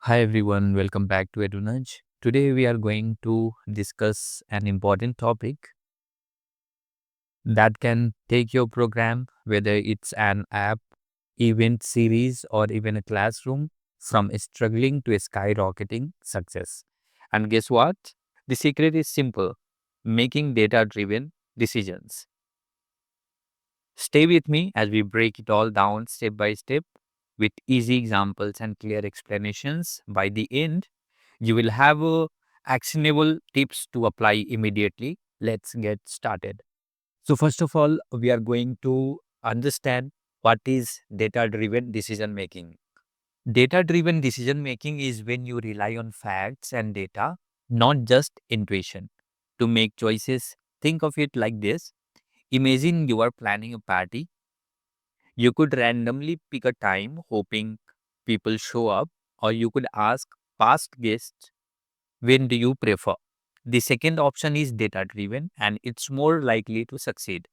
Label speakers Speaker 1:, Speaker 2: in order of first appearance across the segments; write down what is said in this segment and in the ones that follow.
Speaker 1: Hi everyone, welcome back to EduNudge. Today we are going to discuss an important topic that can take your program, whether it's an app, event series, or even a classroom, from struggling to a skyrocketing success. And guess what? The secret is simple: making data driven decisions. Stay with me as we break it all down step by step with easy examples and clear explanations. By the end, you will have actionable tips to apply immediately. Let's get started. So, first of all, we are going to understand what is data driven decision making. Data driven decision making is when you rely on facts and data, not just intuition, to make choices. Think of it like this: imagine you are planning a party. You could randomly pick a time hoping people show up, or you could ask past guests, when do you prefer? The second option is data driven and it's more likely to succeed.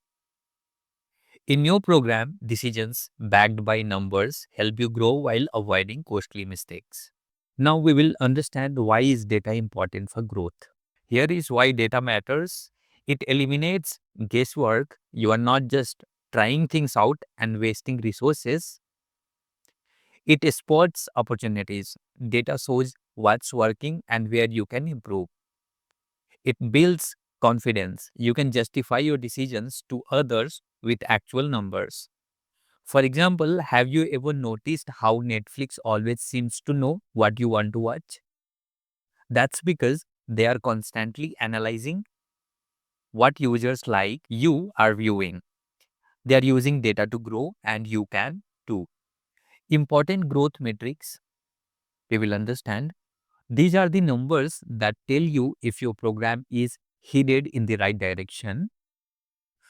Speaker 1: In your program, decisions backed by numbers help you grow while avoiding costly mistakes. Now we will understand why is data important for growth. Here is why data matters. It eliminates guesswork. You are not just trying things out and wasting resources. It spots opportunities. Data shows what's working and where you can improve. It builds confidence. You can justify your decisions to others with actual numbers. For example, have you ever noticed how Netflix always seems to know what you want to watch? That's because they are constantly analyzing what users like you are viewing. They are using data to grow, and you can too. Important growth metrics we will understand. These are the numbers that tell you if your program is headed in the right direction.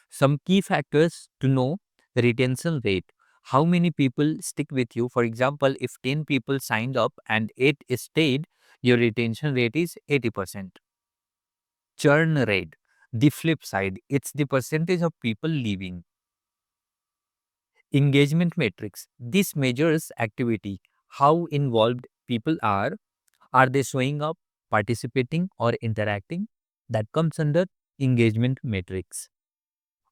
Speaker 1: Some key factors to know: retention rate. How many people stick with you? For example, if 10 people signed up and 8 stayed, your retention rate is 80%. Churn rate. The flip side, it's the percentage of people leaving. Engagement metrics. This measures activity, how involved people are. Are they showing up, participating, or interacting? That comes under engagement metrics.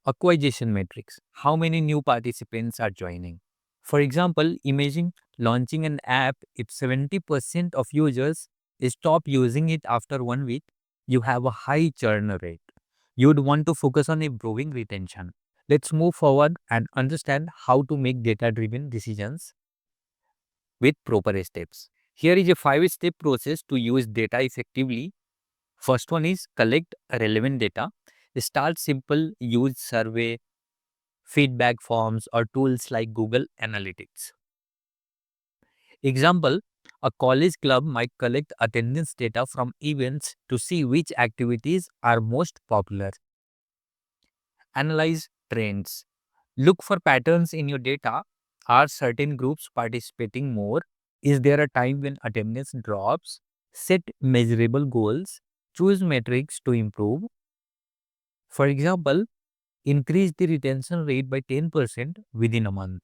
Speaker 1: Acquisition metrics. How many new participants are joining? For example, imagine launching an app. If 70% of users stop using it after 1 week, you have a high churn rate. You'd want to focus on improving retention. Let's move forward and understand how to make data driven decisions with proper steps. Here is a 5-step process to use data effectively. First one is collect relevant data. Start simple, use survey, feedback forms, or tools like Google Analytics. Example: a college club might collect attendance data from events to see which activities are most popular. Analyze trends. Look for patterns in your data. Are certain groups participating more? Is there a time when attendance drops? Set measurable goals. Choose metrics to improve. For example, increase the retention rate by 10% within a month.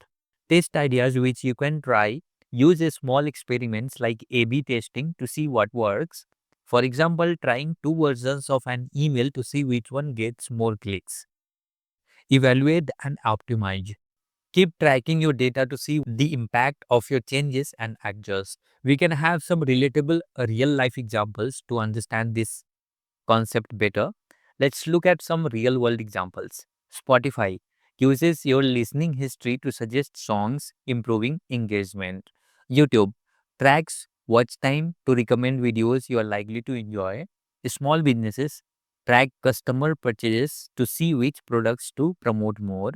Speaker 1: Test ideas which you can try. Use a small experiments like A/B testing to see what works. For example, trying two versions of an email to see which one gets more clicks. Evaluate and optimize. Keep tracking your data to see the impact of your changes and adjust. We can have some relatable real life examples to understand this concept better. Let's look at some real world examples. Spotify uses your listening history to suggest songs, improving engagement. YouTube tracks watch time to recommend videos you are likely to enjoy. Small businesses track customer purchases to see which products to promote more.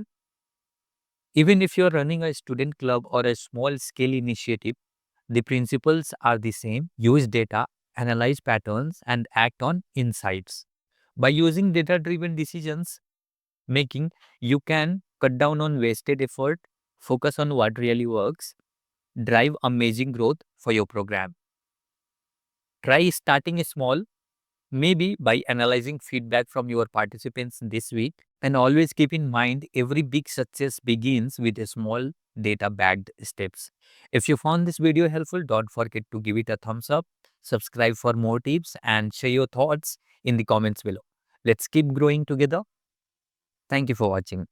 Speaker 1: Even if you're running a student club or a small scale initiative, the principles are the same. Use data, analyze patterns, and act on insights. By using data driven decisions making, you can cut down on wasted effort, focus on what really works, drive amazing growth for your program. Try starting small, maybe by analyzing feedback from your participants this week. And always keep in mind, every big success begins with a small data backed steps. If you found this video helpful, don't forget to give it a thumbs up, subscribe for more tips, and share your thoughts in the comments below. Let's keep growing together. Thank you for watching.